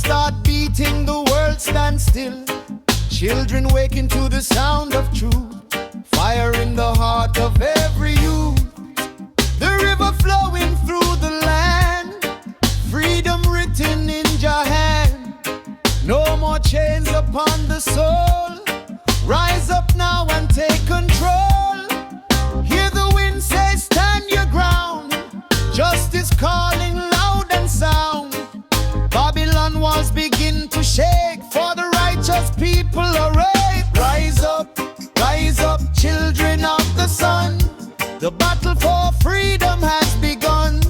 start beating, the world stands still. Children waking to the sound of truth. Fire in the heart of every youth. The river flowing through the land. Freedom written in your hand. No more chains upon the soul. Rise up now and take control. Hear the wind say stand your ground. Justice calling loud and sound. Babylon walls begin to shake, for the righteous people array. Rise up, children of the sun. The battle for freedom has begun.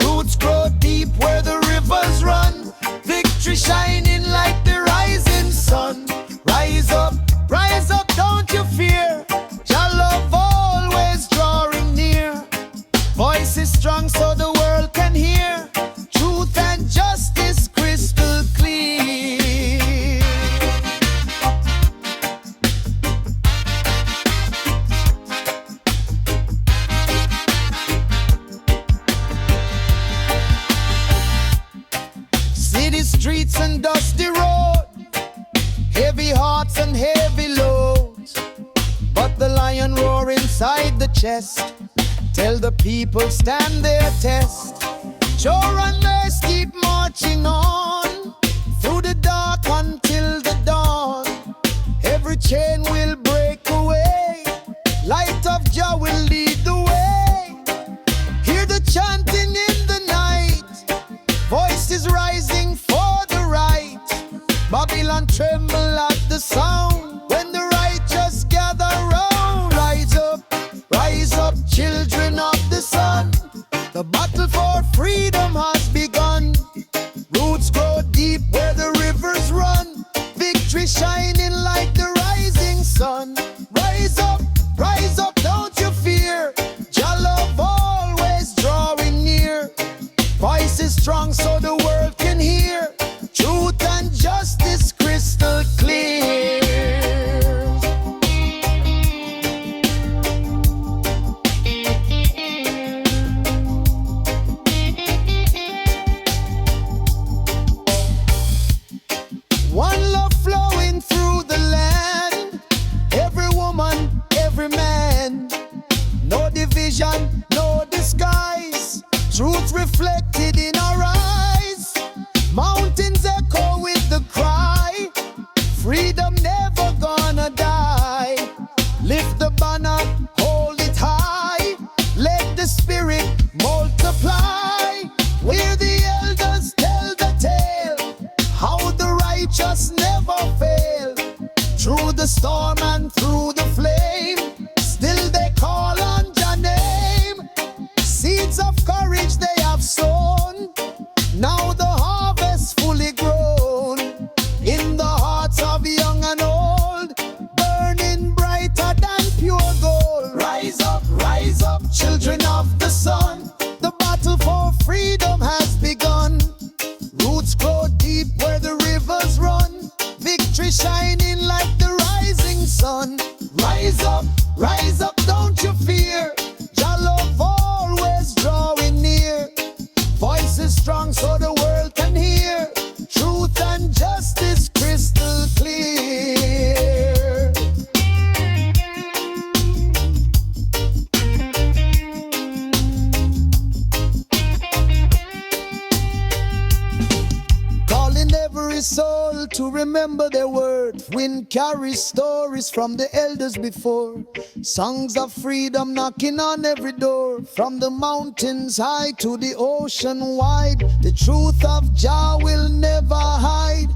Roots grow deep where the rivers run. Victory shining like the rising sun. Rise up, don't you fear. Your love always drawing near. Voice is strong so the world can hear. Truth and justice crystal clear. City streets and dusty roads, heavy hearts and heavy loads. But the lion roar inside the chest. Tell the people stand their test. Sure and mercy keep marching on. Through the dark until the dawn. Every chain will break away. Light of Jah will lead the way. Hear the chanting in the night. Voices rising for the right. Babylon tremble at the sound. When the righteous gather round. Rise up, children of the sun. The battle for freedom has begun. Roots grow deep where the rivers run. Victory shining like the rising sun. Rise up, don't you fear. Your love always drawing near. Voice is strong so the world can hear. Truth and justice crystal clear. One love flowing through the land. Every woman, every man. No division, no disguise. Truth reflected in our eyes. Mountains echo with the cry. Freedom never gonna die. Lift the banner, hold it high. Let the spirit multiply. Where the elders tell the tale. How the righteous never fail. Through the storm and through the flame. Still they call on your name. Seeds of courage they have sown. Now the harvest fully grown. In the hearts of young and old. Burning brighter than pure gold. Rise up, children of the sun. The battle for freedom has begun. Roots grow deep where the rivers run. Victory shining like the rising sun. Rise up, don't you fear. Your love always drawing near. Voice is strong so the world can hear. Truth and justice crystal clear. Calling every soul to remember their word. Wind carries stories from the elders before. Songs of freedom knocking on every door. From the mountains high to the ocean wide. The truth of Jah will never hide.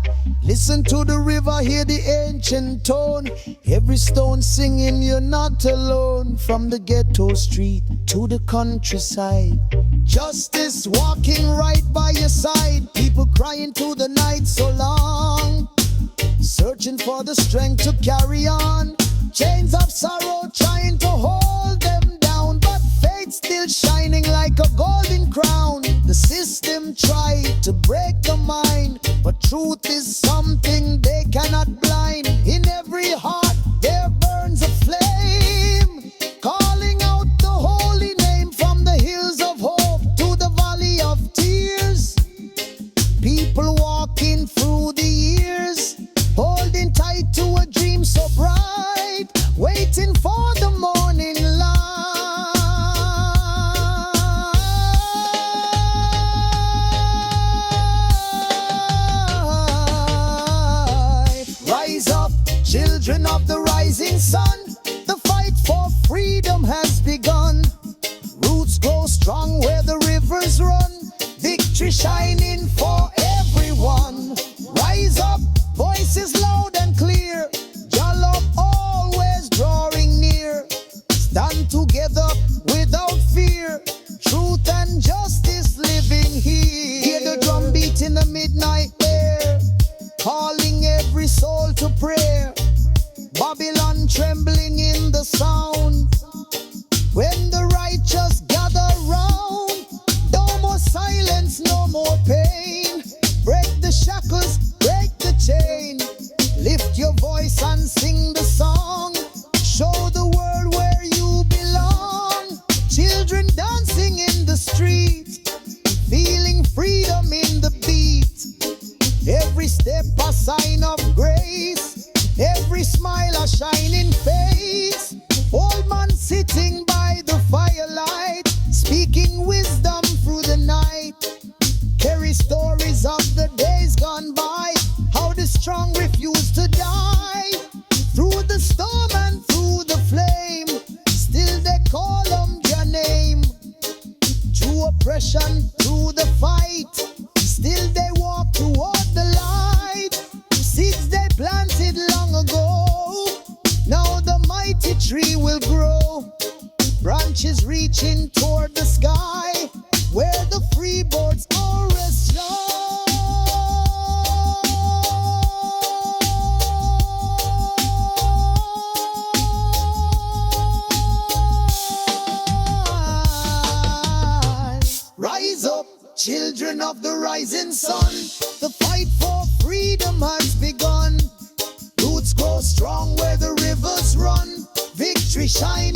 Listen to the river, hear the ancient tone. Every stone singing you're not alone. From the ghetto street to the countryside. Justice walking right by your side. People crying to the night so long. Searching for the strength to carry on. Chains of sorrow trying to hold them down. But faith still shining like a golden crown. The system tried to break the mind. But truth is something they cannot blind. In every heart there burns a flame. Calling out the holy name. From the hills of hope to the valley of tears. People walking pain. Break the shackles, break the chain. Lift your voice and sing the song. Show the world where you belong. Children dancing in the street, feeling freedom in the beat. Every step a sign of grace, every smile a shining face. Old man sitting by the firelight, speaking wisdom through the night. Carry stories of the days gone by, how the strong refuse to die. Through the storm and through the flame, still they call on your name. Through oppression, through the fight, still they walk toward the light. Seeds they planted long ago, now the mighty tree will grow. Branches reaching toward the sky, where the free birds always fly. Rise up, children of the rising sun. The fight for freedom has begun. Roots grow strong where the rivers run. Victory shines